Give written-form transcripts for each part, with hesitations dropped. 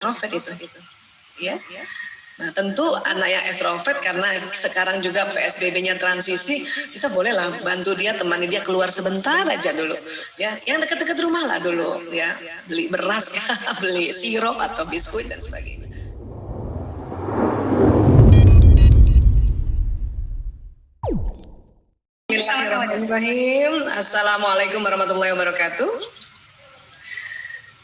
ekstrovert itu, ya. Nah, tentu anak yang ekstrovert karena sekarang juga PSBB-nya transisi, kita bolehlah bantu dia, temani dia keluar sebentar aja dulu, ya, yang dekat-dekat rumah lah dulu, ya, beli beras, beli sirup atau biskuit dan sebagainya. Bismillahirrahmanirrahim. Assalamualaikum warahmatullahi wabarakatuh.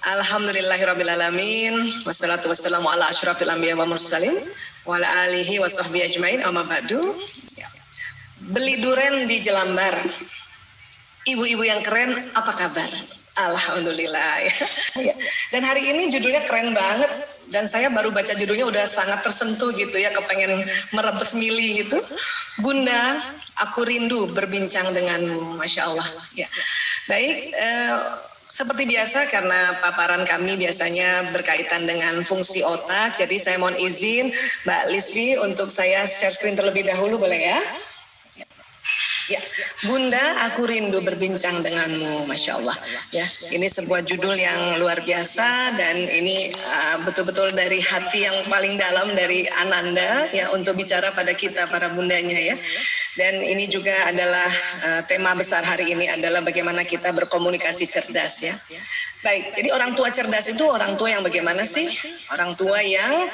Alhamdulillahirrabbilalamin. Wassalatu wassalamu ala asyrafil anbiya wa mursalin wa ala alihi wa sahbihi ajmain, amma ba'du. Beli duren di Jelambar. Ibu-ibu yang keren, apa kabar? Alhamdulillah, ya. Dan hari ini judulnya keren banget. Dan saya baru baca judulnya udah sangat tersentuh gitu ya, kepengen merebes mili gitu. Bunda, aku rindu berbincang denganmu, Masya Allah. Ya. Baik, seperti biasa karena paparan kami biasanya berkaitan dengan fungsi otak, jadi saya mohon izin Mbak Lisvi untuk saya share screen terlebih dahulu, boleh ya? Ya, Bunda, aku rindu berbincang denganmu, Masya Allah. Ya, ini sebuah judul yang luar biasa dan ini betul-betul dari hati yang paling dalam dari Ananda ya untuk bicara pada kita para bundanya ya. Dan ini juga adalah tema besar hari ini adalah bagaimana kita berkomunikasi cerdas ya. Baik, jadi orang tua cerdas itu orang tua yang bagaimana sih? Orang tua yang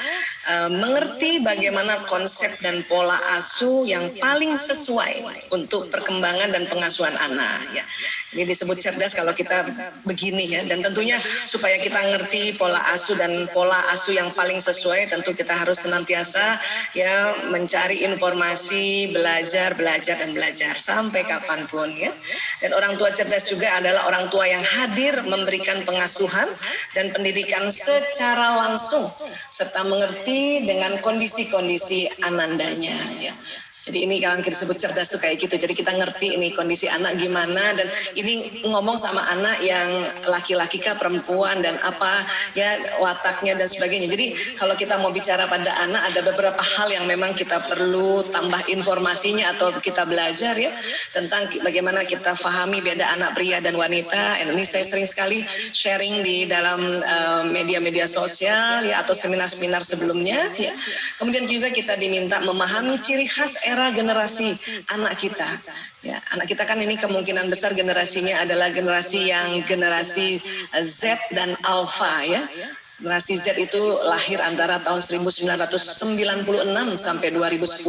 mengerti bagaimana konsep dan pola asuh yang paling sesuai untuk perkembangan dan pengasuhan anak ya. Ini disebut cerdas kalau kita begini ya, dan tentunya supaya kita ngerti pola asuh dan pola asuh yang paling sesuai, tentu kita harus senantiasa ya mencari informasi, belajar dan belajar sampai kapanpun ya. Dan orang tua cerdas juga adalah orang tua yang hadir memberikan pengasuhan dan pendidikan secara langsung serta mengerti dengan kondisi-kondisi anandanya ya. Jadi ini kalau kita sebut cerdas tuh kayak gitu. Jadi kita ngerti ini kondisi anak gimana, dan ini ngomong sama anak yang laki-laki kah perempuan dan apa ya wataknya dan sebagainya. Jadi kalau kita mau bicara pada anak ada beberapa hal yang memang kita perlu tambah informasinya atau kita belajar ya tentang bagaimana kita fahami beda anak pria dan wanita. Ini saya sering sekali sharing di dalam media-media sosial ya atau seminar-seminar sebelumnya ya. Kemudian juga kita diminta memahami ciri khas era generasi anak kita ya. Anak kita kan ini kemungkinan besar generasinya adalah generasi yang generasi Z dan Alpha ya. Generasi Z itu lahir antara tahun 1996 sampai 2010,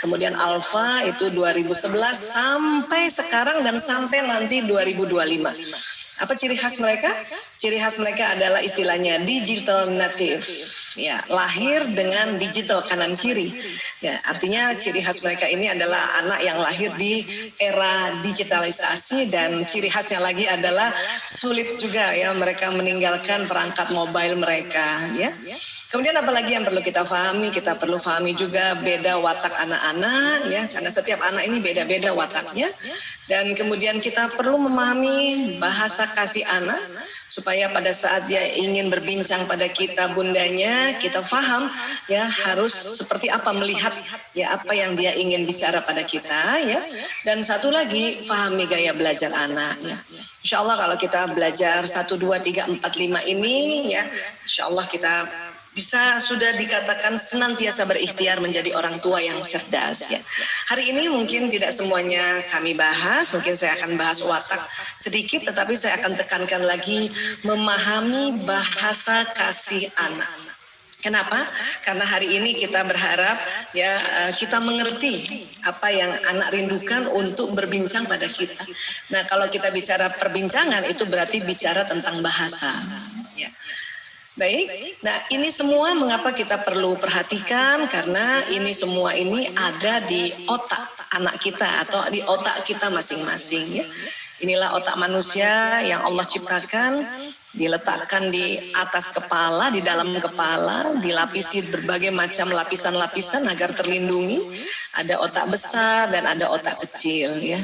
kemudian Alpha itu 2011 sampai sekarang dan sampai nanti 2025. Apa ciri khas mereka? Ciri khas mereka adalah istilahnya digital native. Ya, lahir dengan digital kanan kiri. Ya, artinya ciri khas mereka ini adalah anak yang lahir di era digitalisasi, dan ciri khasnya lagi adalah sulit juga ya mereka meninggalkan perangkat mobile mereka ya. Kemudian apalagi yang perlu kita pahami? Kita perlu pahami juga beda watak anak-anak ya, karena setiap anak ini beda-beda wataknya. Dan kemudian kita perlu memahami bahasa kasih anak supaya pada saat dia ingin berbincang pada kita bundanya, kita paham ya harus seperti apa melihat ya apa yang dia ingin bicara pada kita ya. Dan satu lagi, pahami gaya belajar anak ya. Insya Allah kalau kita belajar 1, 2, 3, 4, 5 ini ya, insya Allah kita bisa sudah dikatakan senantiasa berikhtiar menjadi orang tua yang cerdas ya. Hari ini mungkin tidak semuanya kami bahas, mungkin saya akan bahas watak sedikit, tetapi saya akan tekankan lagi memahami bahasa kasih anak. Kenapa? Karena hari ini kita berharap ya kita mengerti apa yang anak rindukan untuk berbincang pada kita. Nah, kalau kita bicara perbincangan itu berarti bicara tentang bahasa ya. Baik, nah ini semua mengapa kita perlu perhatikan, karena ini semua ini ada di otak anak kita atau di otak kita masing-masing ya. Inilah otak manusia yang Allah ciptakan, diletakkan di atas kepala, di dalam kepala, dilapisi berbagai macam lapisan-lapisan agar terlindungi. Ada otak besar dan ada otak kecil ya.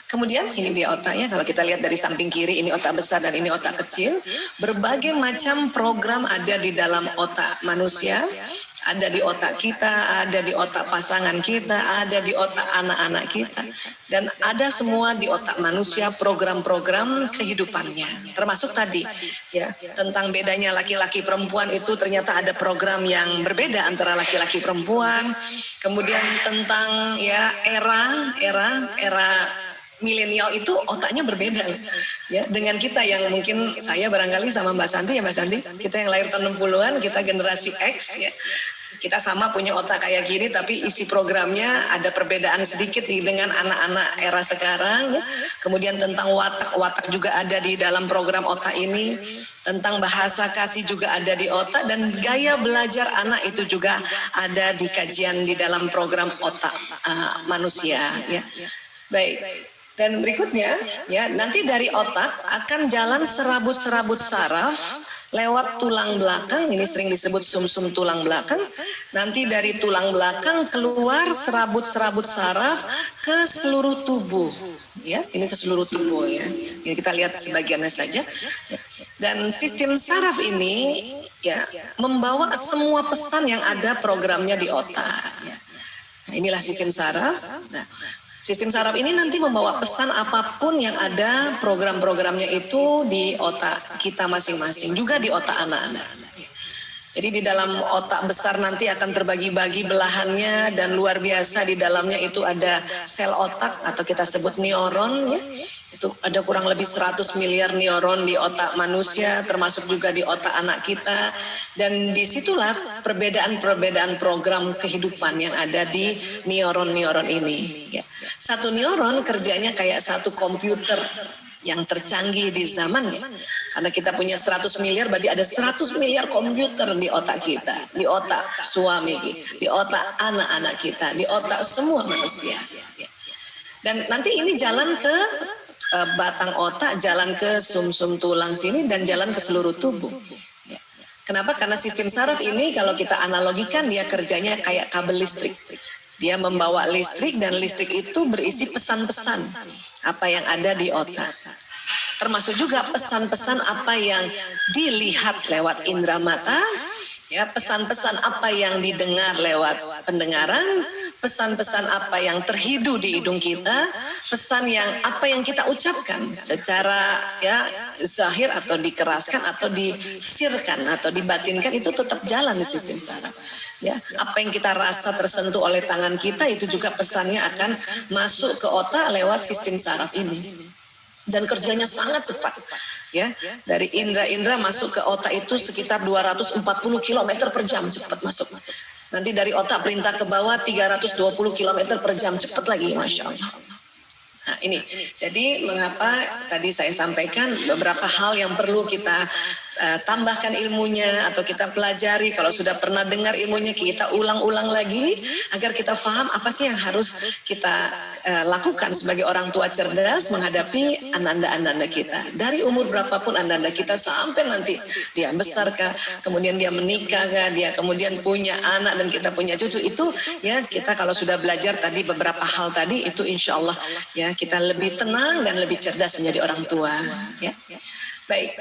Kemudian ini dia otaknya, kalau kita lihat dari samping kiri ini otak besar dan ini otak kecil. Berbagai macam program ada di dalam otak manusia, ada di otak kita, ada di otak pasangan kita, ada di otak anak-anak kita, dan ada semua di otak manusia program-program kehidupannya. Termasuk tadi ya, tentang bedanya laki-laki perempuan itu ternyata ada program yang berbeda antara laki-laki perempuan. Kemudian tentang ya era milenial itu otaknya berbeda ya dengan kita yang mungkin saya barangkali sama Mbak Santi ya, Mbak Santi, kita yang lahir tahun 60-an, kita generasi X ya. Kita sama punya otak kayak gini, tapi isi programnya ada perbedaan sedikit dengan anak-anak era sekarang ya. Kemudian tentang watak juga ada di dalam program otak ini. Tentang bahasa kasih juga ada di otak, dan gaya belajar anak itu juga ada di kajian di dalam program otak manusia ya. Baik. Dan berikutnya ya, nanti dari otak akan jalan serabut-serabut saraf lewat tulang belakang, ini sering disebut sumsum tulang belakang. Nanti dari tulang belakang keluar serabut-serabut saraf ke seluruh tubuh ya, ini ke seluruh tubuh ya. Ini kita lihat sebagiannya saja. Dan sistem saraf ini ya membawa semua pesan yang ada programnya di otak ya. Nah, inilah sistem saraf. Nah, sistem saraf ini nanti membawa pesan apapun yang ada program-programnya itu di otak kita masing-masing, juga di otak anak-anak. Jadi di dalam otak besar nanti akan terbagi-bagi belahannya, dan luar biasa di dalamnya itu ada sel otak atau kita sebut neuron ya. Itu ada kurang lebih 100 miliar neuron di otak manusia, termasuk juga di otak anak kita. Dan disitulah perbedaan-perbedaan program kehidupan yang ada di neuron-neuron ini. Ya. Satu neuron kerjanya kayak satu komputer yang tercanggih di zamannya. Karena kita punya 100 miliar, berarti ada 100 miliar komputer di otak kita. Di otak suami, di otak anak-anak kita, di otak semua manusia. Dan nanti ini jalan ke batang otak, jalan ke sumsum tulang sini, dan jalan ke seluruh tubuh. Kenapa? Karena sistem saraf ini kalau kita analogikan dia kerjanya kayak kabel listrik. Dia membawa listrik, dan listrik itu berisi pesan-pesan apa yang ada di otak. Termasuk juga pesan-pesan apa yang dilihat lewat indera mata, ya, pesan-pesan apa yang didengar lewat pendengaran, pesan-pesan apa yang terhidu di hidung kita, pesan yang apa yang kita ucapkan secara ya zahir atau dikeraskan atau disirkan atau dibatinkan, itu tetap jalan di sistem saraf. Ya, apa yang kita rasa tersentuh oleh tangan kita itu juga pesannya akan masuk ke otak lewat sistem saraf ini. Dan kerjanya sangat cepat ya, dari indera-indera masuk ke otak itu sekitar 240 km per jam, cepat masuk. Nanti dari otak perintah ke bawah 320 km per jam, cepat lagi, Masya Allah. Nah ini, jadi mengapa tadi saya sampaikan beberapa hal yang perlu kita tambahkan ilmunya atau kita pelajari. Kalau sudah pernah dengar ilmunya, kita ulang-ulang lagi agar kita paham apa sih yang harus kita lakukan sebagai orang tua cerdas menghadapi anak-anak kita. Dari umur berapapun anak-anak kita sampai nanti dia besar kah, kemudian dia menikah kah, dia kemudian punya anak dan kita punya cucu, itu ya kita kalau sudah belajar tadi beberapa hal tadi, itu insya Allah ya kita lebih tenang dan lebih cerdas menjadi orang tua ya. Baik.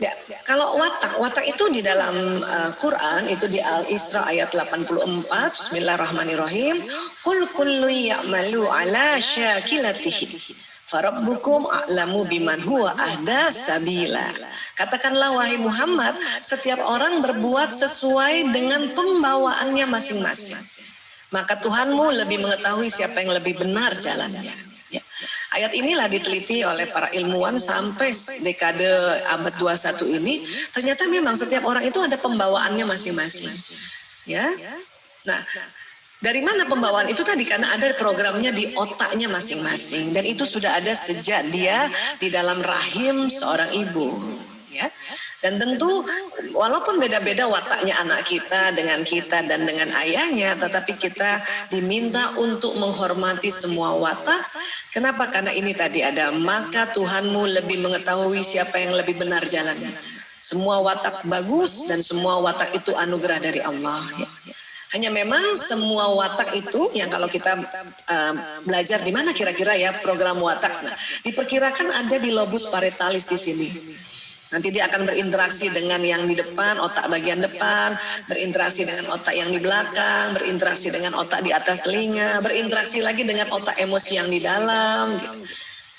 Ya, kalau watak itu di dalam Quran itu di Al-Isra ayat 84, Bismillahirrahmanirrahim. Qul kullu ya'malu ala syakilatihi farabbukum a'lamu biman huwa ahda sabila. Katakanlah wahai Muhammad, setiap orang berbuat sesuai dengan pembawaannya masing-masing. Maka Tuhanmu lebih mengetahui siapa yang lebih benar jalannya. Ya. Ayat inilah diteliti oleh para ilmuwan sampai dekade abad 21 ini. Ternyata memang setiap orang itu ada pembawaannya masing-masing. Ya. Nah, dari mana pembawaan itu tadi? Karena ada programnya di otaknya masing-masing, dan itu sudah ada sejak dia di dalam rahim seorang ibu. Ya. Dan tentu walaupun beda-beda wataknya anak kita dan dengan ayahnya, tetapi kita diminta untuk menghormati semua watak. Kenapa? Karena ini tadi ada, maka Tuhanmu lebih mengetahui siapa yang lebih benar jalannya. Semua watak bagus dan semua watak itu anugerah dari Allah. Ya. Hanya memang semua watak itu yang kalau kita belajar di mana kira-kira ya program watak, nah, diperkirakan ada di lobus parietalis di sini. Nanti dia akan berinteraksi dengan yang di depan, otak bagian depan, berinteraksi dengan otak yang di belakang, berinteraksi dengan otak di atas telinga, berinteraksi lagi dengan otak emosi yang di dalam. Gitu.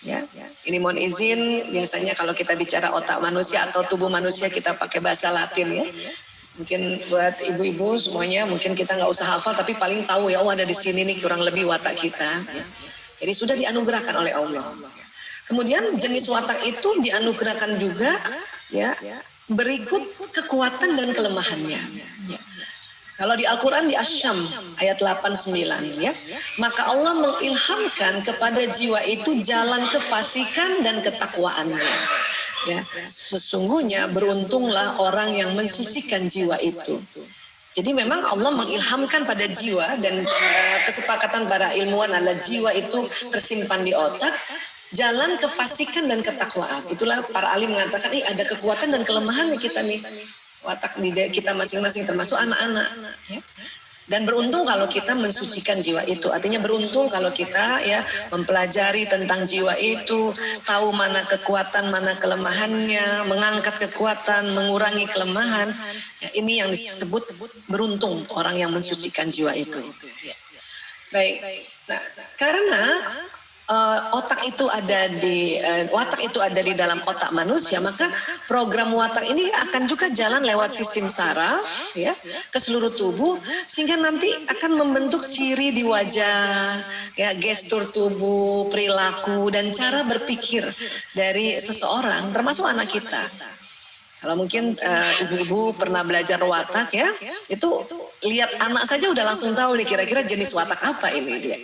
Ya, ini mohon izin, biasanya kalau kita bicara otak manusia atau tubuh manusia kita pakai bahasa Latin ya. Mungkin buat ibu-ibu semuanya, mungkin kita nggak usah hafal, tapi paling tahu ya, oh ada di sini nih kurang lebih watak kita. Ya. Jadi sudah dianugerahkan oleh Allah. Kemudian jenis watak itu dianugerahkan juga ya berikut kekuatan dan kelemahannya. Ya. Kalau di Al-Quran di Asy-Syams ayat 89 ya, maka Allah mengilhamkan kepada jiwa itu jalan kefasikan dan ketakwaannya. Ya, sesungguhnya beruntunglah orang yang mensucikan jiwa itu. Jadi memang Allah mengilhamkan pada jiwa dan kesepakatan para ilmuwan adalah jiwa itu tersimpan di otak. Jalan kefasikan dan ketakwaan. Itulah para alim mengatakan, ada kekuatan dan kelemahan nih kita nih. Watak di kita masing-masing termasuk anak-anak. Ya. Dan beruntung kalau kita mensucikan jiwa itu. Artinya beruntung kalau kita ya mempelajari tentang jiwa itu, tahu mana kekuatan, mana kelemahannya, mengangkat kekuatan, mengurangi kelemahan. Ya, ini yang disebut beruntung orang yang mensucikan jiwa itu. Ya. Baik. Nah, karena watak itu ada di dalam otak manusia, maka program watak ini akan juga jalan lewat sistem saraf ya ke seluruh tubuh sehingga nanti akan membentuk ciri di wajah ya, gestur tubuh, perilaku dan cara berpikir dari seseorang termasuk anak kita. Kalau mungkin ibu-ibu pernah belajar watak ya, itu lihat anak saja udah langsung tahu nih kira-kira jenis watak apa ini dia.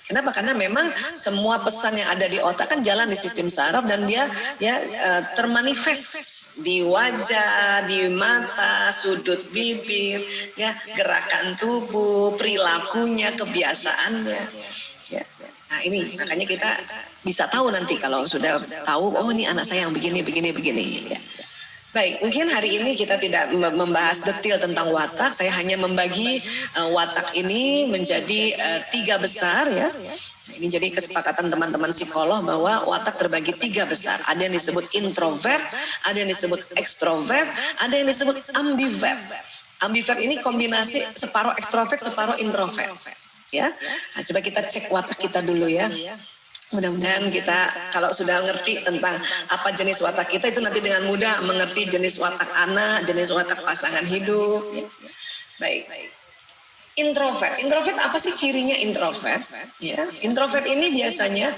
Kenapa? Karena memang semua pesan yang ada di otak kan jalan di sistem saraf dan dia ya termanifest di wajah, di mata, sudut bibir, ya gerakan tubuh, perilakunya, kebiasaannya. Ya. Nah ini makanya kita bisa tahu nanti kalau sudah tahu, oh ini anak saya yang begini. Ya. Baik, mungkin hari ini kita tidak membahas detail tentang watak. Saya hanya membagi watak ini menjadi 3 besar ya. Ini jadi kesepakatan teman-teman psikolog bahwa watak terbagi 3 besar. Ada yang disebut introvert, ada yang disebut ekstrovert, ada yang disebut ambivert. Ambivert ini kombinasi separuh ekstrovert, separuh introvert. Ya, nah, coba kita cek watak kita dulu ya. Mudah-mudahan kita kalau sudah ngerti tentang apa jenis watak kita itu nanti dengan mudah mengerti jenis watak anak, jenis watak pasangan hidup. Ya. Baik. Introvert apa sih cirinya introvert? Ya, introvert ini biasanya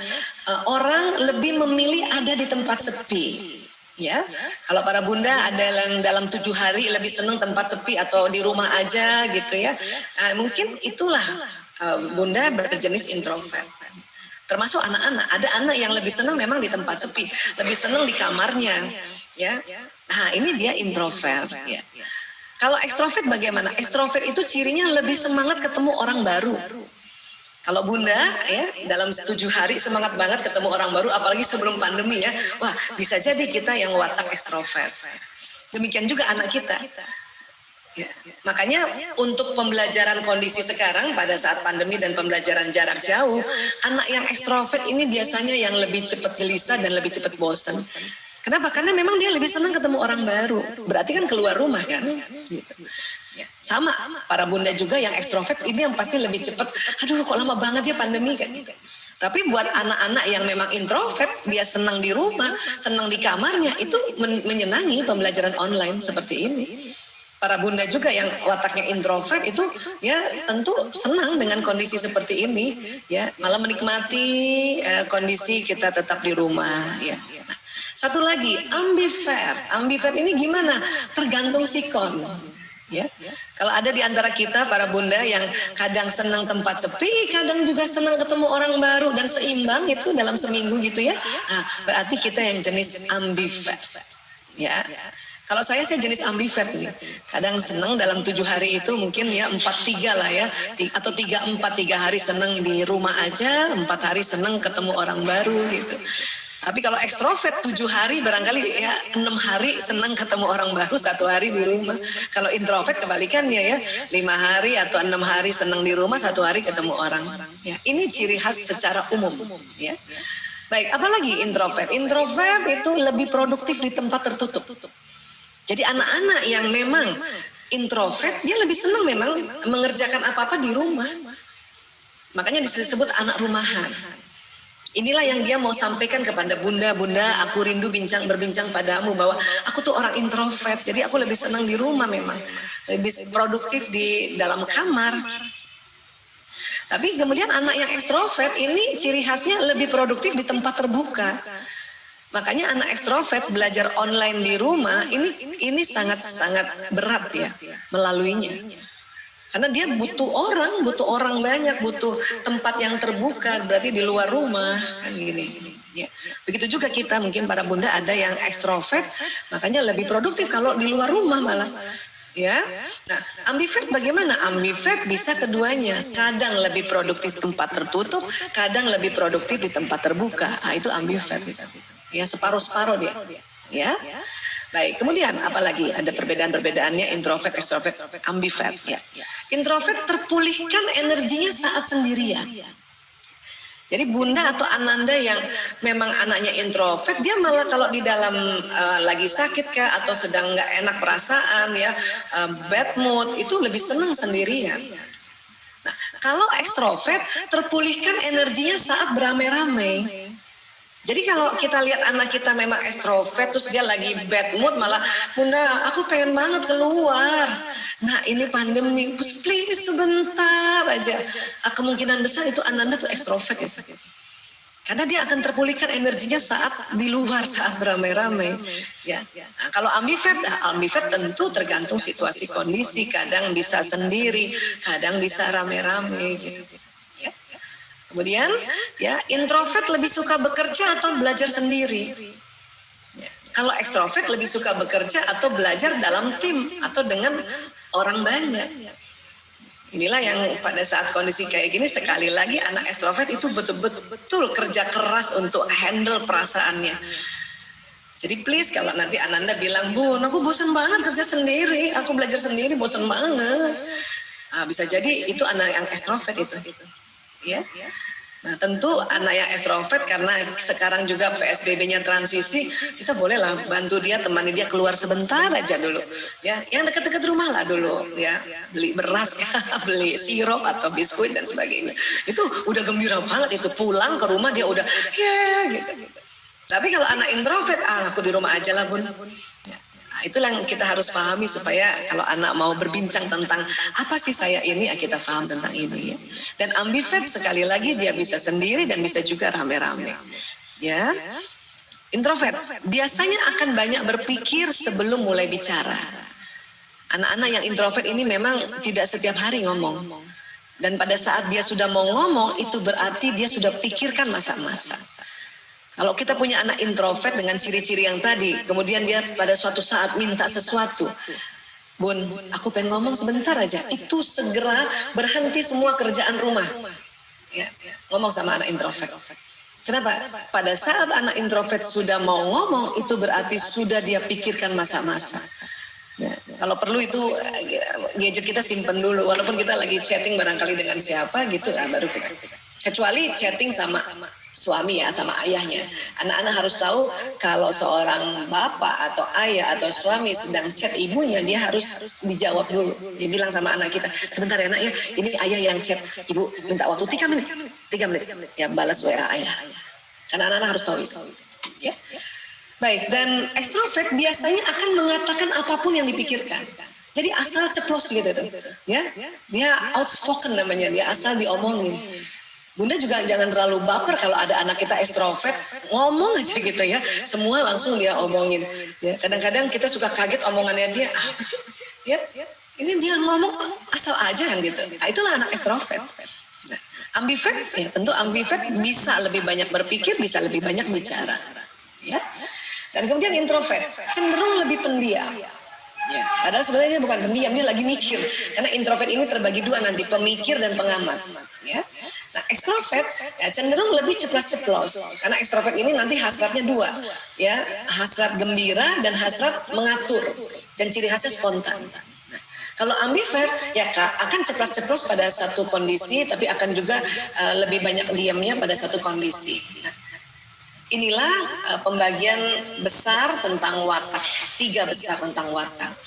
orang lebih memilih ada di tempat sepi. Ya, kalau para bunda ada yang dalam 7 hari lebih senang tempat sepi atau di rumah aja gitu ya. Mungkin itulah bunda berjenis introvert. Termasuk anak-anak, ada anak yang lebih senang memang di tempat sepi, lebih senang di kamarnya, ya. Nah ini dia introvert. Ya. Kalau ekstrovert bagaimana? Ekstrovert itu cirinya lebih semangat ketemu orang baru. Kalau bunda ya dalam 7 hari semangat banget ketemu orang baru, apalagi sebelum pandemi ya, wah bisa jadi kita yang watak ekstrovert. Demikian juga anak kita. Ya, makanya untuk pembelajaran kondisi sekarang pada saat pandemi dan pembelajaran jarak jauh, anak yang ekstrovert ini biasanya yang lebih cepat gelisah dan lebih cepat bosan. Kenapa? Karena memang dia lebih senang ketemu orang baru. Berarti kan keluar rumah kan? Sama, para bunda juga yang ekstrovert ini yang pasti lebih cepat. Aduh kok lama banget ya pandemi kan? Tapi buat anak-anak yang memang introvert, dia senang di rumah, senang di kamarnya, itu menyenangi pembelajaran online seperti ini. Para bunda juga yang wataknya introvert itu ya tentu senang dengan kondisi seperti ini ya, malah menikmati kondisi kita tetap di rumah ya. Satu lagi ambivert ini gimana? Tergantung sikon ya. Kalau ada di antara kita para bunda yang kadang senang tempat sepi, kadang juga senang ketemu orang baru dan seimbang itu dalam seminggu gitu ya. Nah, berarti kita yang jenis ambivert ya. Kalau saya jenis ambivert nih. Kadang senang dalam 7 hari itu mungkin ya 4-3 lah ya. Atau 3-4, 3 hari senang di rumah aja, 4 hari senang ketemu orang baru gitu. Tapi kalau ekstrovert 7 hari barangkali ya 6 hari senang ketemu orang baru, 1 hari di rumah. Kalau introvert kebalikannya ya, 5 hari atau 6 hari senang di rumah, 1 hari ketemu orang. Ya, ini ciri khas secara umum. Ya. Baik, apalagi introvert? Introvert itu lebih produktif di tempat tertutup. Jadi anak-anak yang memang introvert, dia lebih senang memang mengerjakan apa-apa di rumah. Makanya disebut anak rumahan. Inilah yang dia mau sampaikan kepada bunda, aku rindu berbincang padamu bahwa aku tuh orang introvert, jadi aku lebih senang di rumah memang, lebih produktif di dalam kamar. Tapi kemudian anak yang ekstrovert ini ciri khasnya lebih produktif di tempat terbuka. Makanya anak ekstrovert belajar online di rumah ini sangat berat ya melaluinya. Karena dia butuh orang banyak, butuh tempat yang terbuka, berarti di luar rumah, kan gini. Ya. Begitu juga kita, mungkin para bunda ada yang ekstrovert, makanya lebih produktif kalau di luar rumah malah. Ya, nah ambivert bagaimana? Ambivert bisa keduanya, kadang lebih produktif di tempat tertutup, kadang lebih produktif di tempat terbuka. Nah, itu ambivert gitu. Ya, separuh-separuh dia. Ya. Baik, kemudian apalagi ada perbedaan-perbedaannya introvert, extrovert, ambivert ya. Introvert terpulihkan energinya saat sendirian. Jadi bunda atau ananda yang memang anaknya introvert, dia malah kalau di dalam lagi sakit kah atau sedang nggak enak perasaan ya, bad mood, itu lebih senang sendirian. Nah, kalau ekstrovert terpulihkan energinya saat beramai-ramai. Jadi kalau kita lihat anak kita memang ekstrovert, terus dia lagi bad mood, malah bunda aku pengen banget keluar. Nah ini pandemi, please sebentar aja. Kemungkinan besar itu ananda tuh ekstrovert ya. Karena dia akan terpulihkan energinya saat di luar, saat beramai-ramai. Ya. Nah, kalau ambivert tentu tergantung situasi kondisi, kadang bisa sendiri, kadang bisa rame-rame gitu. Kemudian ya introvert lebih suka bekerja atau belajar sendiri. Ya. Kalau ekstrovert lebih suka bekerja atau belajar dalam tim atau dengan orang banyak. Inilah yang pada saat kondisi kayak gini sekali lagi anak ekstrovert itu betul-betul kerja keras untuk handle perasaannya. Jadi please kalau nanti Ananda bilang, "Bun, aku bosan banget kerja sendiri, aku belajar sendiri bosan banget." Nah, bisa jadi itu anak yang ekstrovert itu. Ya. Nah tentu anak yang ekstrovert karena sekarang juga PSBB-nya transisi, kita bolehlah bantu dia, temani dia keluar sebentar aja dulu, ya, yang dekat-dekat rumah lah dulu, ya, beli beras, beli sirup atau biskuit dan sebagainya. Itu udah gembira banget itu, pulang ke rumah dia udah, ya gitu. Tapi kalau anak introvert, aku di rumah aja lah bun. Ya. Itulah yang kita harus pahami supaya kalau anak mau berbincang tentang apa sih saya ini, ya kita paham tentang ini. Dan ambivert sekali lagi dia bisa sendiri dan bisa juga rame-rame. Ya, introvert biasanya akan banyak berpikir sebelum mulai bicara. Anak-anak yang introvert ini memang tidak setiap hari ngomong. Dan pada saat dia sudah mau ngomong itu berarti dia sudah pikirkan masa-masa. Kalau kita punya anak introvert dengan ciri-ciri yang tadi, kemudian dia pada suatu saat minta sesuatu, bun, aku pengen ngomong sebentar aja, itu segera berhenti semua kerjaan rumah. Ya, ngomong sama anak introvert. Kenapa? Pada saat anak introvert sudah mau ngomong, itu berarti sudah dia pikirkan masa-masa. Ya, kalau perlu itu gadget kita simpen dulu, walaupun kita lagi chatting barangkali dengan siapa gitu, baru kita. Kecuali chatting sama suami ya, sama ayahnya. Anak-anak harus tahu kalau seorang bapak atau ayah atau suami sedang chat ibunya, dia harus dijawab dulu. Dia bilang sama anak kita, sebentar ya nak ya, ini ayah yang chat, ibu minta waktu 3 menit. 3 menit, ya balas WA ayah. Karena anak-anak harus tahu itu. Ya. Baik, dan ekstrovert biasanya akan mengatakan apapun yang dipikirkan. Jadi asal ceplos gitu tuh. Ya, dia outspoken namanya, dia asal diomongin. Bunda juga jangan terlalu baper kalau ada anak kita ekstrovert, ngomong aja gitu ya, semua langsung dia omongin. Ya, kadang-kadang kita suka kaget omongannya dia, apa sih? Ya, ini dia ngomong asal aja kan gitu. Nah, itulah anak ekstrovert. Nah, ambivert, ya tentu ambivert bisa lebih banyak berpikir, bisa lebih banyak bicara. Ya. Dan kemudian introvert cenderung lebih pendiam. Ya, padahal sebenarnya bukan pendiam, dia lagi mikir. Karena introvert ini terbagi dua nanti, pemikir dan pengamat. Ya. Nah, ekstrovert ya cenderung lebih ceplas-ceplos karena ekstrovert ini nanti hasratnya dua, ya, hasrat gembira dan hasrat mengatur, dan ciri khasnya spontan. Nah, kalau ambivert ya akan ceplas-ceplos pada satu kondisi, tapi akan juga lebih banyak diamnya pada satu kondisi. Nah, inilah pembagian besar tentang watak, 3 besar tentang watak.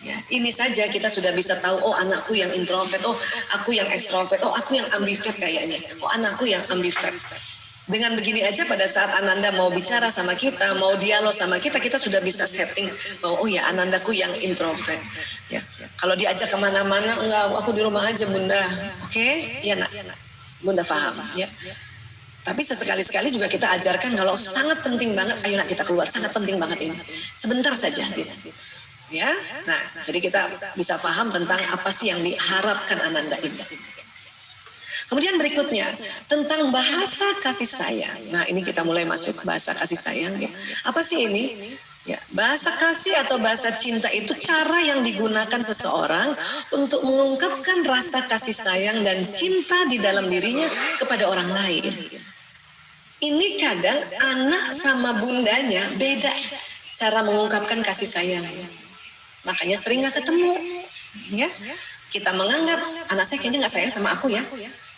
Ya, ini saja kita sudah bisa tahu, oh anakku yang introvert, oh aku yang ekstrovert, oh aku yang ambivert kayaknya, oh anakku yang ambivert. Dengan begini aja pada saat Ananda mau bicara sama kita, mau dialog sama kita, kita sudah bisa setting bahwa oh ya Anandaku yang introvert. Ya, kalau diajak kemana-mana, enggak, aku di rumah aja bunda. Oke, ya nak, bunda paham. Ya. Tapi sesekali-sekali juga kita ajarkan kalau sangat penting banget, ayo nak kita keluar, sangat penting banget ini. Sebentar saja gitu. Ya, nah jadi kita bisa paham tentang apa sih yang diharapkan Ananda ini. Kemudian berikutnya tentang bahasa kasih sayang. Nah ini kita mulai masuk bahasa kasih sayang. Ya. Apa sih ini? Ya, bahasa kasih atau bahasa cinta itu cara yang digunakan seseorang untuk mengungkapkan rasa kasih sayang dan cinta di dalam dirinya kepada orang lain. Ini kadang anak sama bundanya beda cara mengungkapkan kasih sayang. Makanya sering nggak ketemu, ya. Kita menganggap anak saya kayaknya nggak sayang sama aku ya.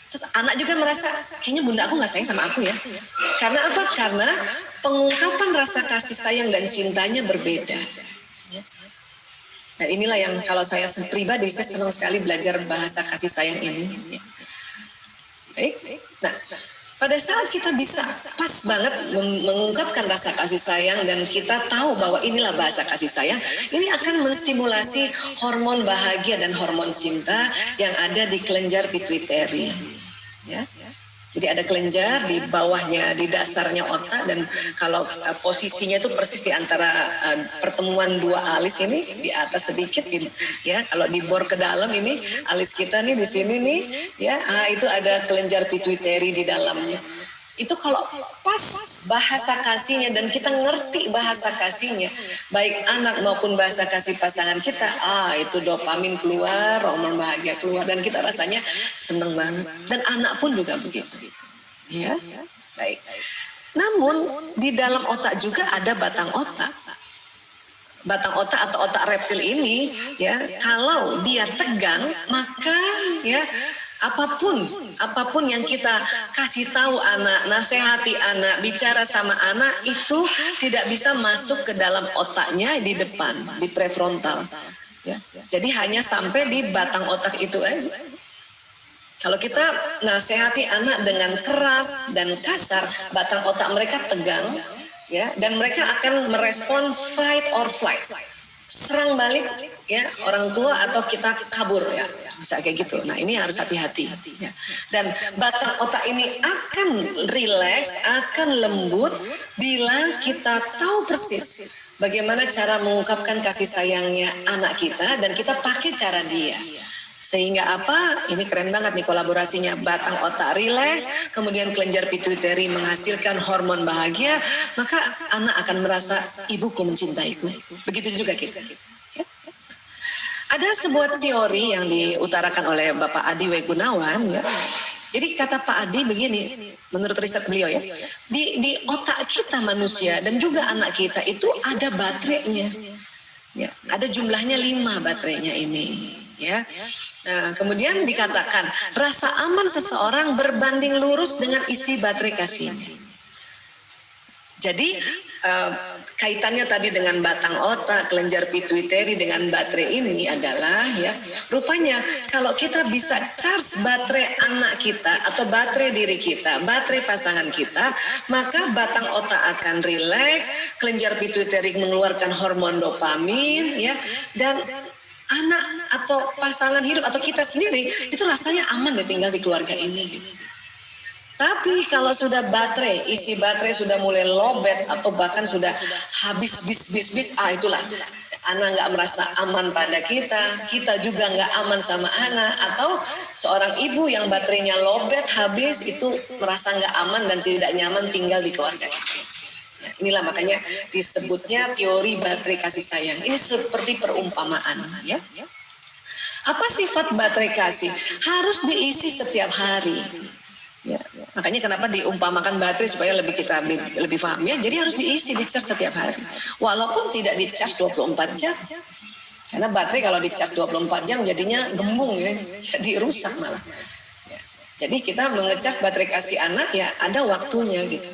Terus anak juga merasa kayaknya bunda aku nggak sayang sama aku ya. Karena apa? Karena pengungkapan rasa kasih sayang dan cintanya berbeda. Dan inilah yang kalau saya pribadi saya senang sekali belajar bahasa kasih sayang ini. Baik. Nah, pada saat kita bisa pas banget mengungkapkan rasa kasih sayang dan kita tahu bahwa inilah bahasa kasih sayang, ini akan menstimulasi hormon bahagia dan hormon cinta yang ada di kelenjar pituitari. Ya. Jadi ada kelenjar di bawahnya, di dasarnya otak, dan kalau posisinya itu persis di antara pertemuan dua alis ini, di atas sedikit, ya. Kalau dibor ke dalam ini, alis kita nih di sini nih, ya, itu ada kelenjar pituitari di dalamnya. Itu kalau pas bahasa kasihnya dan kita ngerti bahasa kasihnya, baik anak maupun bahasa kasih pasangan kita, itu dopamin keluar, hormon bahagia keluar, dan kita rasanya seneng banget. Dan anak pun juga begitu. Ya, baik. Namun di dalam otak juga ada batang otak. Batang otak atau otak reptil ini, ya, kalau dia tegang, maka ya apapun yang kita kasih tahu anak, nasihati anak, bicara sama anak itu tidak bisa masuk ke dalam otaknya di depan, di prefrontal. Ya. Jadi hanya sampai di batang otak itu aja. Kalau kita nasihati anak dengan keras dan kasar, batang otak mereka tegang, ya, dan mereka akan merespon fight or flight, serang balik, ya, orang tua atau kita kabur, ya. Bisa kayak gitu. Nah ini harus hati-hati. Ya. Dan batang otak ini akan rileks, akan lembut bila kita tahu persis bagaimana cara mengungkapkan kasih sayangnya anak kita dan kita pakai cara dia. Sehingga apa? Ini keren banget nih kolaborasinya. Batang otak rileks, kemudian kelenjar pituitari menghasilkan hormon bahagia, maka anak akan merasa ibuku mencintaiku. Begitu juga kita. Ada sebuah teori yang diutarakan oleh Bapak Adi W. Gunawan, ya. Jadi kata Pak Adi begini, menurut riset beliau ya, di otak kita manusia dan juga anak kita itu ada baterainya, ya, ada jumlahnya 5 baterainya ini, ya. Nah, kemudian dikatakan rasa aman seseorang berbanding lurus dengan isi baterai kasihnya. Jadi kaitannya tadi dengan batang otak, kelenjar pituitari dengan baterai ini adalah, ya, rupanya kalau kita bisa charge baterai anak kita atau baterai diri kita, baterai pasangan kita, maka batang otak akan rileks, kelenjar pituitari mengeluarkan hormon dopamin, ya, dan anak atau pasangan hidup atau kita sendiri itu rasanya aman deh tinggal di keluarga ini, gitu. Tapi kalau sudah baterai, isi baterai sudah mulai lowbat atau bahkan sudah habis bis, itulah anak nggak merasa aman pada kita juga nggak aman sama anak, atau seorang ibu yang baterainya lowbat habis itu merasa nggak aman dan tidak nyaman tinggal di keluarga kita. Ya, inilah makanya disebutnya teori baterai kasih sayang. Ini seperti perumpamaan, ya. Apa sifat baterai kasih? Harus diisi setiap hari. Ya, makanya kenapa diumpamakan baterai supaya kita lebih paham ya. Jadi harus diisi, di-charge setiap hari. Walaupun tidak di-charge 24 jam. Karena baterai kalau di-charge 24 jam jadinya gembung ya, jadi rusak malah. Ya. Jadi kita menge-charge baterai kasih anak ya ada waktunya gitu.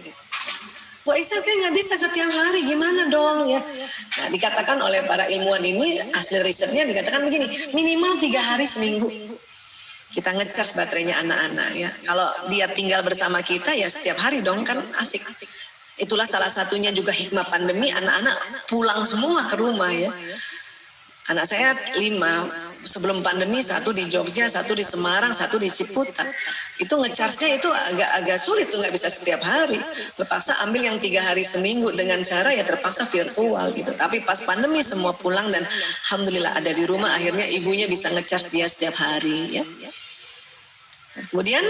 Bu Aisyah, saya nggak bisa setiap hari, gimana dong ya? Nah, dikatakan oleh para ilmuwan ini, hasil risetnya dikatakan begini, minimal 3 hari seminggu. Kita ngecharge baterainya anak-anak ya. Kalau dia tinggal bersama kita ya setiap hari dong, kan asik. Itulah salah satunya juga hikmah pandemi, anak-anak pulang semua ke rumah ya. Anak saya 5, sebelum pandemi 1 di Jogja, 1 di Semarang, 1 di Ciputat. Itu ngecharge-nya itu agak sulit tuh, nggak bisa setiap hari. Terpaksa ambil yang 3 hari seminggu dengan cara ya terpaksa virtual gitu. Tapi pas pandemi semua pulang dan alhamdulillah ada di rumah, akhirnya ibunya bisa ngecharge dia setiap hari ya. Kemudian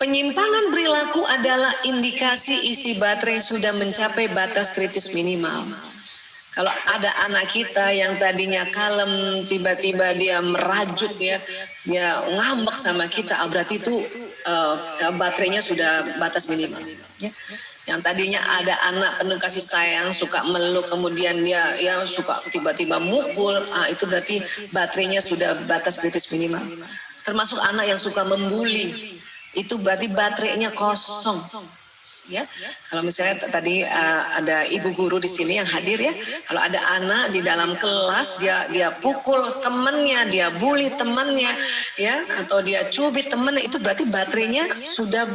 penyimpangan perilaku adalah indikasi isi baterai sudah mencapai batas kritis minimal. Kalau ada anak kita yang tadinya kalem, tiba-tiba dia merajuk ya, dia ngambek sama kita, berarti itu baterainya sudah batas minimal. Ya. Yang tadinya ada anak penuh kasih sayang, suka meluk, kemudian dia ya suka tiba-tiba mukul, itu berarti baterainya sudah batas kritis minimal. Termasuk anak yang suka membuli, itu berarti baterainya kosong. Ya, kalau misalnya tadi ada ibu guru di sini yang hadir ya, kalau ada anak di dalam kelas dia pukul temannya, dia bully temannya, ya, atau dia cubit temannya, itu berarti baterainya sudah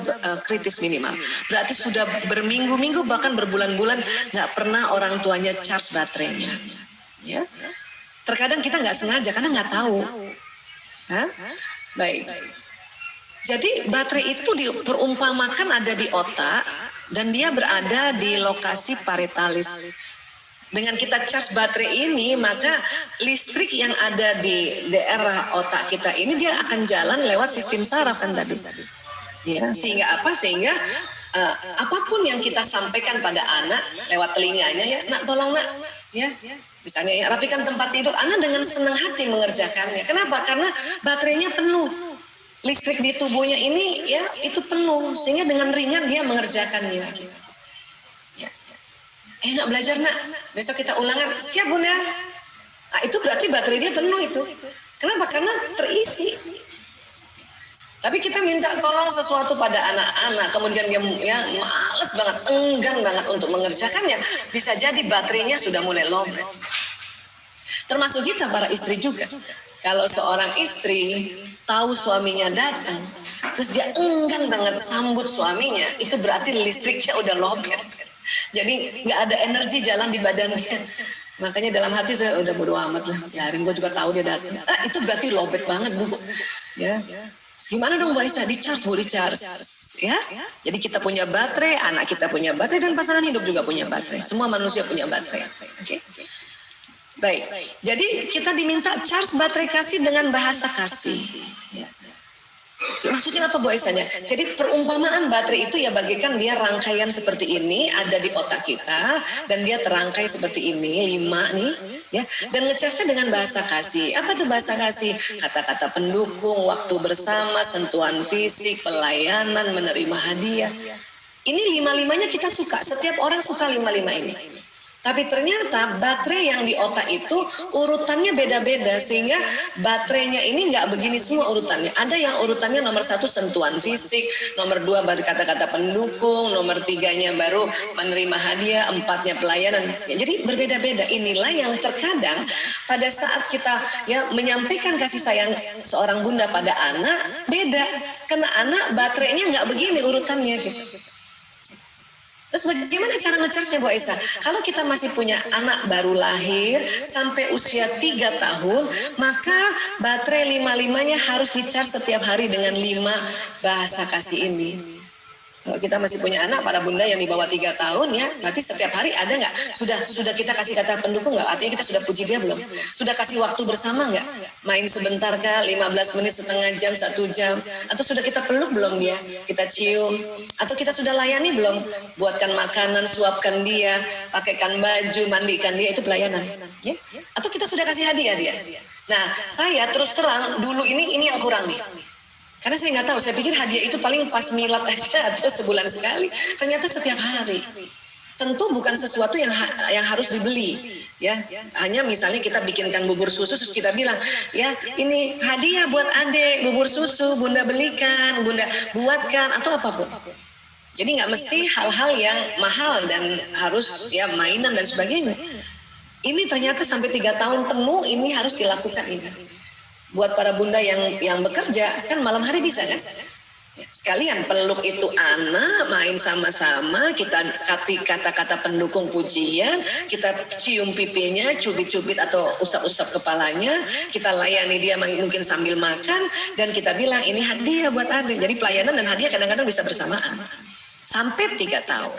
kritis minimal. Berarti sudah berminggu-minggu bahkan berbulan-bulan nggak pernah orang tuanya charge baterainya. Ya, terkadang kita nggak sengaja karena nggak tahu. Hah? Baik. Jadi baterai itu diperumpamakan ada di otak dan dia berada di lokasi parietalis. Dengan kita charge baterai ini, maka listrik yang ada di daerah otak kita ini dia akan jalan lewat sistem saraf kan tadi. Ya, sehingga apa? Sehingga apapun yang kita sampaikan pada anak lewat telinganya ya, nak tolong nak, ya. Misalnya ya, rapikan tempat tidur, anak dengan senang hati mengerjakannya. Kenapa? Karena baterainya penuh. Listrik di tubuhnya ini ya itu penuh, sehingga dengan ringan dia mengerjakannya gitu. Ya. Nak belajar nak, besok kita ulangan, siap bunda. Itu berarti baterai dia penuh itu. Kenapa? Karena terisi. Tapi kita minta tolong sesuatu pada anak-anak, kemudian dia ya males banget, enggan banget untuk mengerjakannya, bisa jadi baterainya sudah mulai lowbat. Termasuk kita para istri juga. Kalau seorang istri tahu suaminya datang, terus dia enggan banget sambut suaminya, itu berarti listriknya udah lowbat. Jadi nggak ada energi jalan di badannya. Makanya dalam hati saya udah bodo amat lah, biarin, gue juga tahu dia datang. Itu berarti lowbat banget bu. Ya. Gimana dong Bu Aisyah? Di-charge bu, di-charge. Ya. Jadi kita punya baterai, anak kita punya baterai, dan pasangan hidup juga punya baterai. Semua manusia punya baterai. Oke. Baik, jadi kita diminta charge baterai kasih dengan bahasa kasih. Ya. Maksudnya apa Bu Aisyahnya? Jadi perumpamaan baterai itu ya bagaikan dia rangkaian seperti ini ada di otak kita dan dia terangkai seperti ini 5 nih, ya. Dan ngecharge dengan bahasa kasih. Apa tuh bahasa kasih? Kata-kata pendukung, waktu bersama, sentuhan fisik, pelayanan, menerima hadiah. Ini 5-5-nya kita suka. Setiap orang suka 5-5 ini. Tapi ternyata baterai yang di otak itu urutannya beda-beda sehingga baterainya ini nggak begini semua urutannya. Ada yang urutannya nomor 1 sentuhan fisik, nomor 2 baru kata-kata pendukung, nomor 3-nya baru menerima hadiah, 4-nya pelayanan. Ya, jadi berbeda-beda. Inilah yang terkadang pada saat kita ya menyampaikan kasih sayang seorang bunda pada anak beda. Karena anak baterainya nggak begini urutannya gitu. Terus bagaimana cara ngecharge-nya Bu Aisyah? Kalau kita masih punya anak baru lahir sampai usia 3 tahun, maka baterai 5-5-nya harus di-charge setiap hari dengan 5 bahasa kasih ini. Kalau kita masih punya anak, para bunda yang di bawah 3 tahun ya, berarti setiap hari ada nggak? Sudah kita kasih kata pendukung nggak? Artinya kita sudah puji dia belum? Sudah kasih waktu bersama nggak? Main sebentar kah? 15 menit, setengah jam, 1 jam? Atau sudah kita peluk belum dia? Kita cium? Atau kita sudah layani belum? Buatkan makanan, suapkan dia, pakaikan baju, mandikan dia, itu pelayanan. Ya? Atau kita sudah kasih hadiah dia? Nah, saya terus terang dulu ini yang kurang nih. Karena saya nggak tahu, saya pikir hadiah itu paling pas milad aja atau sebulan sekali. Ternyata setiap hari. Tentu bukan sesuatu yang harus dibeli, ya. Hanya misalnya kita bikinkan bubur susu, terus kita bilang, ya ini hadiah buat adik, bubur susu, bunda belikan, bunda buatkan, atau apapun. Jadi nggak mesti hal-hal yang mahal dan harus ya mainan dan sebagainya. Ini ternyata sampai 3 tahun penuh ini harus dilakukan ini. Buat para bunda yang bekerja, kan malam hari bisa kan? Sekalian peluk itu anak, main sama-sama, kita kasih kata-kata pendukung pujian, kita cium pipinya, cubit-cubit atau usap-usap kepalanya, kita layani dia mungkin sambil makan, dan kita bilang ini hadiah buat adik. Jadi pelayanan dan hadiah kadang-kadang bisa bersamaan. Sampai 3 tahun.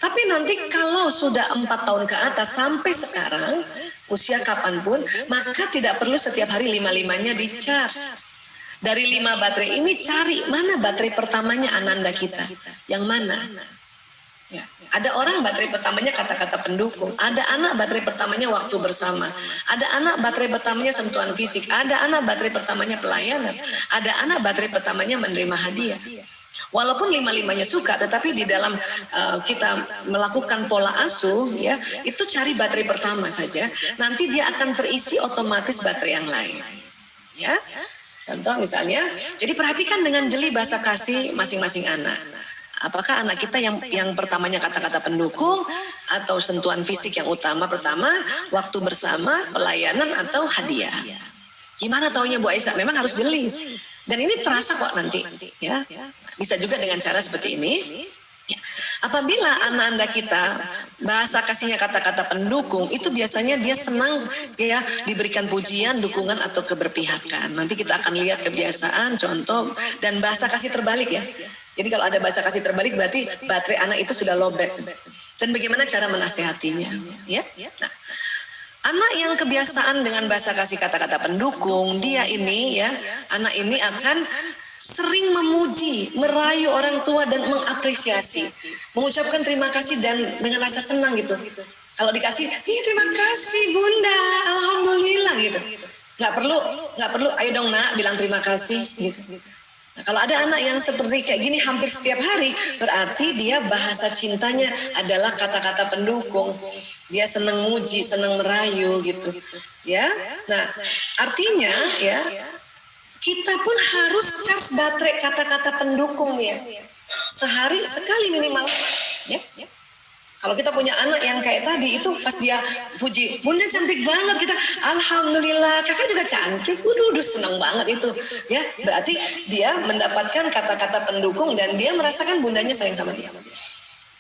Tapi nanti kalau sudah 4 tahun ke atas sampai sekarang, usia kapanpun, maka tidak perlu setiap hari 5-5-nya di-charge. Dari 5 baterai ini cari mana baterai pertamanya Ananda kita, yang mana? Ya. Ada orang baterai pertamanya kata-kata pendukung, ada anak baterai pertamanya waktu bersama, ada anak baterai pertamanya sentuhan fisik, ada anak baterai pertamanya pelayanan, ada anak baterai pertamanya menerima hadiah. Walaupun 5-5-nya suka, tetapi di dalam kita melakukan pola asuh, ya itu cari baterai pertama saja. Nanti dia akan terisi otomatis baterai yang lain. Ya. Contoh misalnya, jadi perhatikan dengan jeli bahasa kasih masing-masing anak. Apakah anak kita yang pertamanya kata-kata pendukung atau sentuhan fisik yang utama pertama, waktu bersama, pelayanan atau hadiah. Gimana taunya Bu Aisyah? Memang harus jeli. Dan ini terasa kok nanti, ya. Bisa juga dengan cara seperti ini. Ya. Apabila anak Anda kita bahasa kasihnya kata-kata pendukung, itu biasanya dia senang ya diberikan pujian, dukungan atau keberpihakan. Nanti kita akan lihat kebiasaan, contoh dan bahasa kasih terbalik ya. Jadi kalau ada bahasa kasih terbalik berarti baterai anak itu sudah lowbat. Dan bagaimana cara menasehatinya, ya? Nah, anak yang kebiasaan dengan bahasa kasih kata-kata pendukung, dia ini ya, anak ini akan sering memuji, merayu orang tua dan mengapresiasi, mengucapkan terima kasih dan dengan rasa senang gitu. Kalau dikasih, terima kasih bunda, alhamdulillah gitu. Nggak perlu, ayo dong nak bilang terima kasih gitu. Nah, kalau ada anak yang seperti kayak gini hampir setiap hari, berarti dia bahasa cintanya adalah kata-kata pendukung. Dia senang muji, senang merayu gitu, ya. Nah, artinya ya. Kita pun harus charge baterai kata-kata pendukung ya. Sehari sekali minimal. Ya. Kalau kita punya anak yang kayak tadi itu pas dia puji, bunda cantik banget kita, alhamdulillah, kakak juga cantik, udah senang banget itu. Ya, berarti dia mendapatkan kata-kata pendukung dan dia merasakan bundanya sayang sama dia.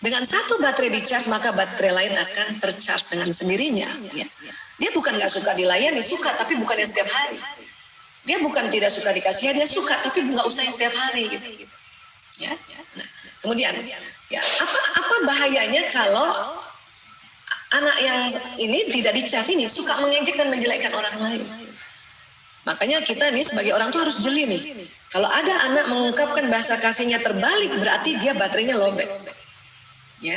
Dengan satu baterai di charge maka baterai lain akan tercharge dengan sendirinya. Ya. Dia bukan nggak suka dilayani, suka tapi bukan yang setiap hari. Dia bukan tidak suka dikasih, dia suka tapi nggak usah yang setiap hari gitu. Ya. Nah, kemudian ya apa bahayanya kalau anak yang ini tidak dicas ini suka mengejek dan menjelekkan orang lain. Makanya kita nih sebagai orang tua harus jeli nih. Kalau ada anak mengungkapkan bahasa kasihnya terbalik berarti dia baterainya lowbat. Ya.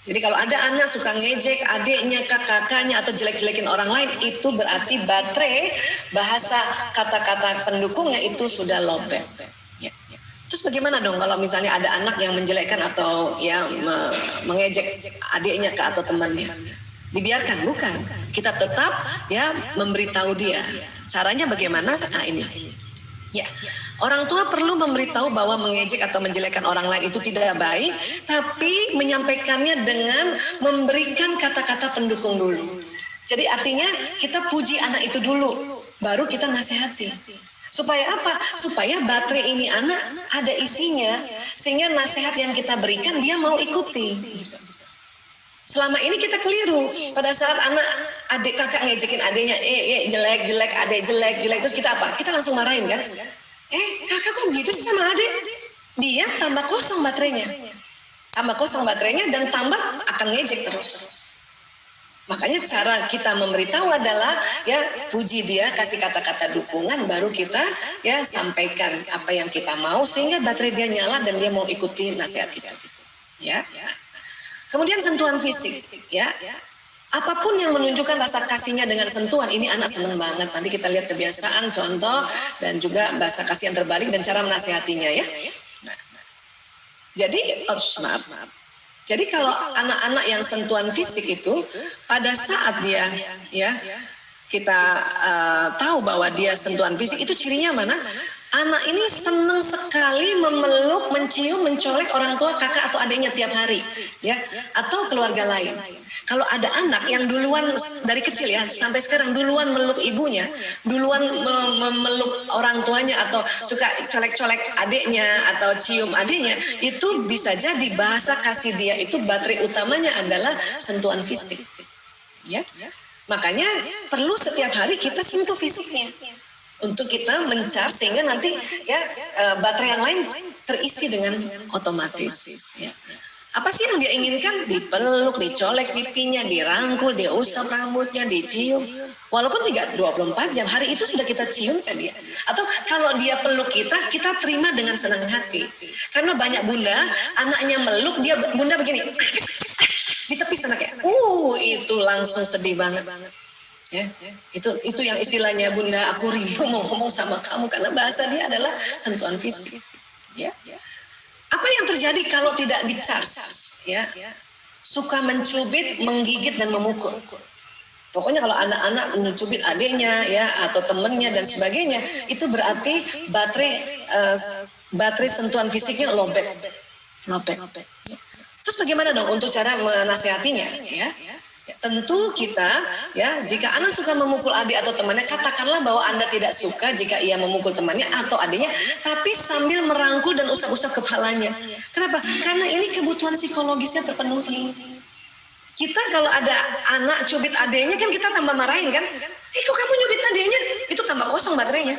Jadi kalau ada anak suka ngejek adiknya, kakaknya atau jelek-jelekin orang lain, itu berarti baterai bahasa kata-kata pendukungnya itu sudah lowbat. Ya. Terus bagaimana dong kalau misalnya ada anak yang menjelekkan atau ya mengejek adiknya atau temannya? Dibiarkan? Bukan. Kita tetap ya memberitahu dia. Caranya bagaimana? Nah ini. Ya, orang tua perlu memberitahu bahwa mengejek atau menjelekkan orang lain itu tidak baik, tapi menyampaikannya dengan memberikan kata-kata pendukung dulu. Jadi artinya kita puji anak itu dulu, baru kita nasihati. Supaya apa? Supaya baterai ini anak ada isinya, sehingga nasihat yang kita berikan dia mau ikuti. Gitu. Selama ini kita keliru. Pada saat adik kakak ngejekin adiknya, jelek, adik jelek, terus kita apa? Kita langsung marahin kan? Kakak kok begitu sih sama adik? Dia tambah kosong baterainya. Tambah kosong baterainya dan tambah akan ngejek terus. Makanya cara kita memberitahu adalah ya puji dia, kasih kata-kata dukungan, baru kita ya sampaikan apa yang kita mau sehingga baterai dia nyala dan dia mau ikuti nasihat itu. Ya. Kemudian sentuhan fisik, ya. Apapun yang menunjukkan rasa kasihnya dengan sentuhan, ini anak seneng banget. Nanti kita lihat kebiasaan, contoh, dan juga bahasa kasih yang terbalik dan cara menasihatinya ya. Nah, jadi, maaf. Jadi kalau anak-anak yang sentuhan fisik itu, pada saat dia ya kita tahu bahwa dia sentuhan fisik, itu cirinya mana? Anak ini senang sekali memeluk, mencium, mencolek orang tua, kakak atau adiknya tiap hari, ya, atau keluarga lain. Kalau ada anak yang duluan dari kecil ya, sampai sekarang duluan meluk ibunya, duluan memeluk orang tuanya, atau suka colek-colek adiknya atau cium adiknya, itu bisa jadi bahasa kasih dia itu baterai utamanya adalah sentuhan fisik, ya. Makanya perlu setiap hari kita sentuh fisiknya untuk kita men-charge sehingga nanti ya baterai yang lain terisi dengan otomatis. Ya. Apa sih yang dia inginkan? Dipeluk, dicolek pipinya, dirangkul, diusap rambutnya, dicium. Walaupun 24 jam, hari itu sudah kita cium kan dia. Atau kalau dia peluk kita, kita terima dengan senang hati. Karena banyak bunda, anaknya meluk, bunda begini, di tepi sana kayak, itu langsung sedih banget. Ya, itu yang istilahnya bunda, aku rindu mau ngomong sama kamu karena bahasa dia adalah sentuhan fisik. Ya. Apa yang terjadi kalau tidak di-charge? Ya, suka mencubit, menggigit dan memukul. Pokoknya kalau anak-anak mencubit adiknya ya atau temennya dan sebagainya, itu berarti baterai sentuhan fisiknya lobet. Terus bagaimana dong untuk cara menasehatinya? Ya, tentu kita ya, jika anak suka memukul adik atau temannya, katakanlah bahwa Anda tidak suka jika ia memukul temannya atau adiknya, tapi sambil merangkul dan usap-usap kepalanya. Kenapa? Karena ini kebutuhan psikologisnya terpenuhi. Kita kalau ada anak cubit adiknya kan kita tambah marahin kan? Kok kamu nyubit adiknya? Itu tambah kosong baterainya.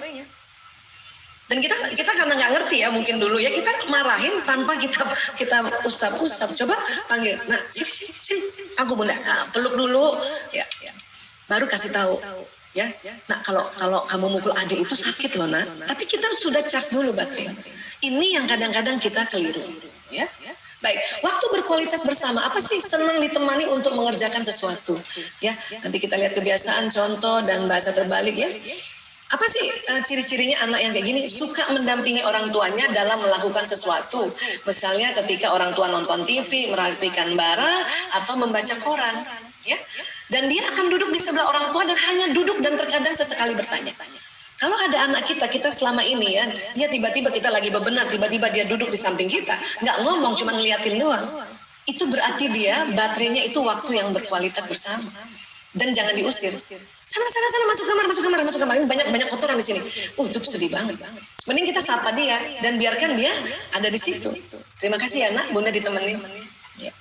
Dan kita karena nggak ngerti ya, mungkin dulu ya kita marahin tanpa kita usap-usap. Coba panggil, nah sini, aku bunda, peluk dulu, ya, baru kasih tahu, ya. Nah kalau kamu mukul adik itu sakit loh nak. Tapi kita sudah charge dulu baterai. Ini yang kadang-kadang kita keliru, ya. Baik, waktu berkualitas bersama, apa sih? Senang ditemani untuk mengerjakan sesuatu, ya. Nanti kita lihat kebiasaan, contoh dan bahasa terbalik ya. Apa sih ciri-cirinya anak yang kayak gini? Suka mendampingi orang tuanya dalam melakukan sesuatu. Misalnya ketika orang tua nonton TV, merapikan barang, atau membaca koran. Ya? Dan dia akan duduk di sebelah orang tua dan hanya duduk dan terkadang sesekali bertanya. Kalau ada anak kita selama ini ya, dia tiba-tiba kita lagi bebenah, tiba-tiba dia duduk di samping kita, nggak ngomong, cuma ngeliatin doang. Itu berarti dia baterainya itu waktu yang berkualitas bersama. Dan jangan diusir. Sana masuk kamar. Ini banyak kotoran di sini. Itu sedih banget. Mending kita sapa dia dan biarkan dia ada di situ. Terima kasih ya nak, bunda ditemenin. Ya.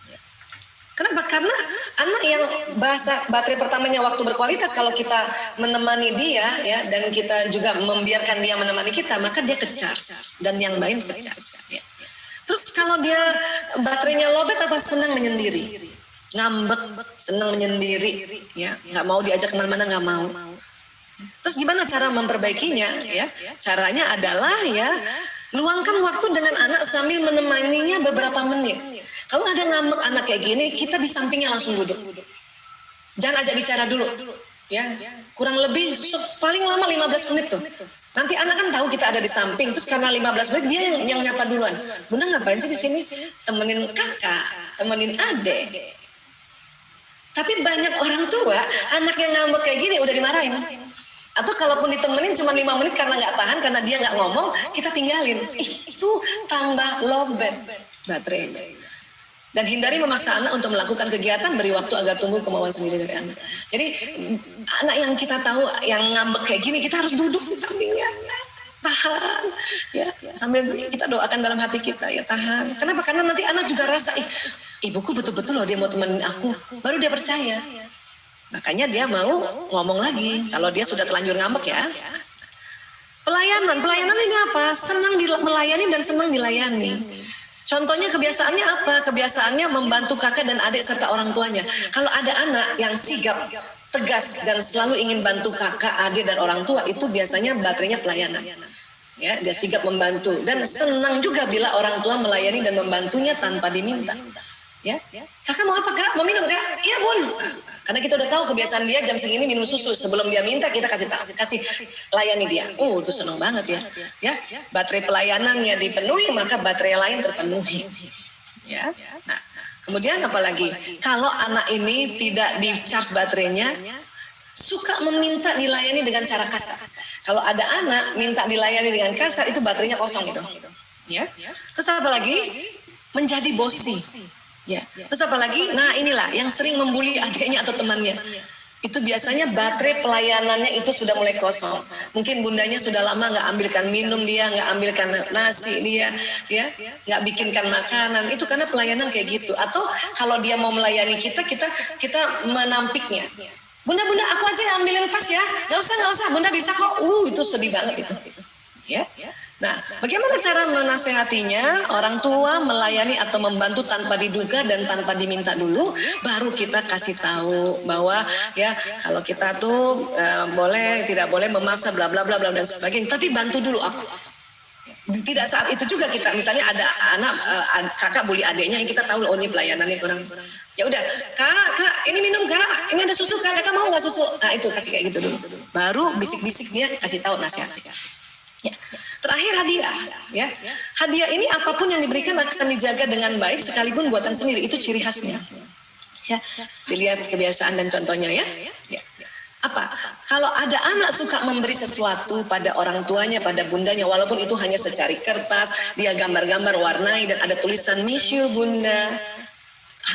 Kenapa? Karena anak yang bahasa baterai pertamanya waktu berkualitas, kalau kita menemani dia ya, dan kita juga membiarkan dia menemani kita, maka dia ke-charge dan yang lain ke-charge. Ya. Terus kalau dia baterainya lobet, apa? Senang menyendiri. Ngambek, senang menyendiri, ya, nggak mau diajak kemana-mana, nggak mau. Terus gimana cara memperbaikinya? Ya, caranya adalah ya, luangkan waktu dengan anak sambil menemaninya beberapa menit. Kalau ada ngambek anak kayak gini, kita di sampingnya langsung duduk. Jangan ajak bicara dulu, ya, kurang lebih paling lama 15 menit tuh. Nanti anak kan tahu kita ada di samping, terus karena 15 menit dia yang nyapa duluan. Bunda ngapain sih di sini? Temenin kakak, temenin adek. Tapi banyak orang tua, anak yang ngambek kayak gini udah dimarahin. Atau kalaupun ditemenin cuma 5 menit karena nggak tahan, karena dia nggak ngomong, kita tinggalin. Itu tambah lobet baterai. Dan hindari memaksa anak untuk melakukan kegiatan, beri waktu agar tumbuh kemauan sendiri dari anak. Jadi anak yang kita tahu yang ngambek kayak gini, kita harus duduk di sampingnya. Tahan, ya, sambil kita doakan dalam hati kita, ya tahan. Kenapa? Karena nanti anak juga rasa, ibuku betul-betul loh dia mau temenin aku, baru dia percaya. Makanya dia mau ngomong lagi. Kalau dia sudah terlanjur ngambek ya. Pelayanan ini apa? Senang melayani dan senang dilayani. Contohnya kebiasaannya apa? Kebiasaannya membantu kakak dan adik serta orang tuanya. Kalau ada anak yang sigap, tegas dan selalu ingin bantu kakak, adik dan orang tua, itu biasanya baterainya pelayanan. Ya, dia sigap membantu dan senang juga bila orang tua melayani dan membantunya tanpa diminta. Ya, kakak mau apa kak? Mau minum kak? Iya bun. Karena kita udah tahu kebiasaan dia jam segini minum susu, sebelum dia minta kita kasih layani dia. Oh, itu senang banget ya. Baterai pelayanannya dipenuhi, maka baterai lain terpenuhi. Ya. Nah, kemudian apalagi kalau anak ini tidak di charge baterainya, suka meminta dilayani dengan cara kasar. Kalau ada anak minta dilayani dengan kasar, itu baterainya kosong itu. Ya. Terus apalagi menjadi bosi. Ya. Terus apalagi, nah inilah yang sering membuli adiknya atau temannya. Itu biasanya baterai pelayanannya itu sudah mulai kosong. Mungkin bundanya sudah lama nggak ambilkan minum dia, nggak ambilkan nasi dia, ya, nggak bikinkan makanan. Itu karena pelayanan kayak gitu. Atau kalau dia mau melayani kita menampiknya. Bunda, aku aja yang ambilin tas ya. Nggak usah. Bunda bisa kok. Itu sedih banget itu. Ya. Nah, bagaimana cara menasehatinya? Orang tua melayani atau membantu tanpa diduga dan tanpa diminta dulu, baru kita kasih tahu bahwa ya kalau kita tuh boleh tidak boleh memaksa bla bla bla bla dan sebagainya, tapi bantu dulu aku. Tidak saat itu juga kita misalnya ada anak kakak bully adiknya yang kita tahu oh ini pelayanannya kurang. Ya udah, kak ini minum kak, ini ada susu kak mau nggak susu? Nah itu kasih kayak gitu dulu. Baru bisik-bisik dia kasih tahu nasihatnya. Ya. Terakhir hadiah, ya. Hadiah ini apapun yang diberikan akan dijaga dengan baik sekalipun buatan sendiri, itu ciri khasnya. Ya, dilihat kebiasaan dan contohnya ya. Ya. Apa? Kalau ada anak suka memberi sesuatu pada orang tuanya, pada bundanya, walaupun itu hanya secari kertas, dia gambar-gambar warnai dan ada tulisan miss you bunda.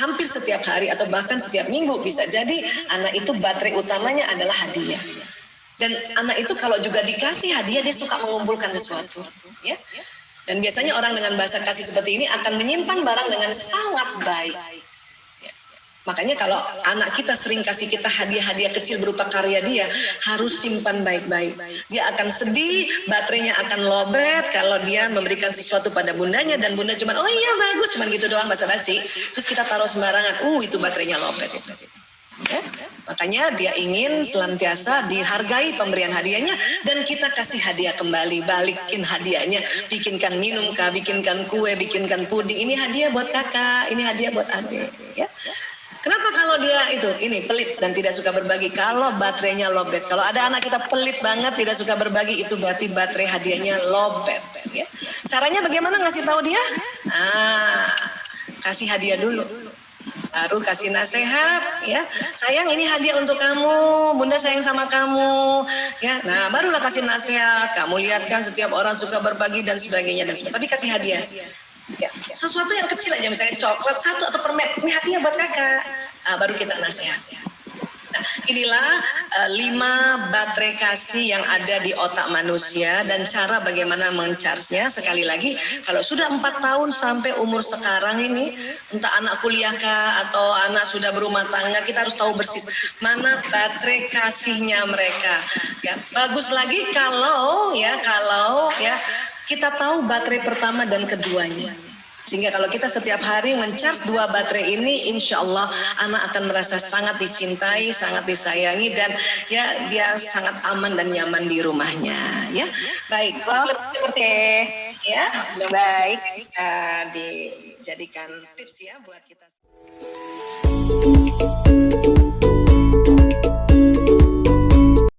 Hampir setiap hari atau bahkan setiap minggu bisa jadi anak itu baterai utamanya adalah hadiah. Dan anak itu kalau juga dikasih hadiah dia suka mengumpulkan sesuatu, ya. Dan biasanya orang dengan bahasa kasih seperti ini akan menyimpan barang dengan sangat baik. Ya. Makanya kalau anak kita sering kasih kita hadiah-hadiah kecil berupa karya dia, harus simpan baik-baik. Dia akan sedih, baterainya akan lowbat kalau dia memberikan sesuatu pada bundanya dan bunda cuma oh iya bagus, cuma gitu doang basa-basi. Terus kita taruh sembarangan, itu baterainya lowbat itu. Ya. Makanya dia ingin senantiasa dihargai pemberian hadiahnya dan kita kasih hadiah kembali, balikin hadiahnya, bikinkan minum kak, bikinkan kue, bikinkan puding, ini hadiah buat kakak, ini hadiah buat adik. Ya. Kenapa kalau dia ini pelit dan tidak suka berbagi? Kalau baterainya lowbat, kalau ada anak kita pelit banget tidak suka berbagi, itu berarti baterai hadiahnya lowbat. Ya. Caranya bagaimana ngasih tahu dia? Kasih hadiah dulu. Baru kasih nasihat, ya sayang ini hadiah untuk kamu, bunda sayang sama kamu, ya. Nah barulah kasih nasihat. Kamu lihat kan setiap orang suka berbagi dan sebagainya dan sebagainya. Tapi kasih hadiah, ya. Sesuatu yang kecil aja misalnya coklat 1 atau permen, ini hadiah buat kakak. Baru kita nasihat. Nah inilah 5 baterai kasih yang ada di otak manusia dan cara bagaimana mencharge-nya. Sekali lagi, kalau sudah 4 tahun sampai umur sekarang ini, entah anak kuliah kah atau anak sudah berumah tangga, kita harus tahu persis mana baterai kasihnya mereka. Ya, bagus lagi kalau kita tahu baterai pertama dan keduanya. Sehingga kalau kita setiap hari mencharge 2 baterai ini, insya Allah anak akan merasa sangat dicintai, sangat disayangi, dan ya dia sangat aman dan nyaman di rumahnya. Ya, baik. Seperti ya, baik. Bisa dijadikan tips ya buat kita.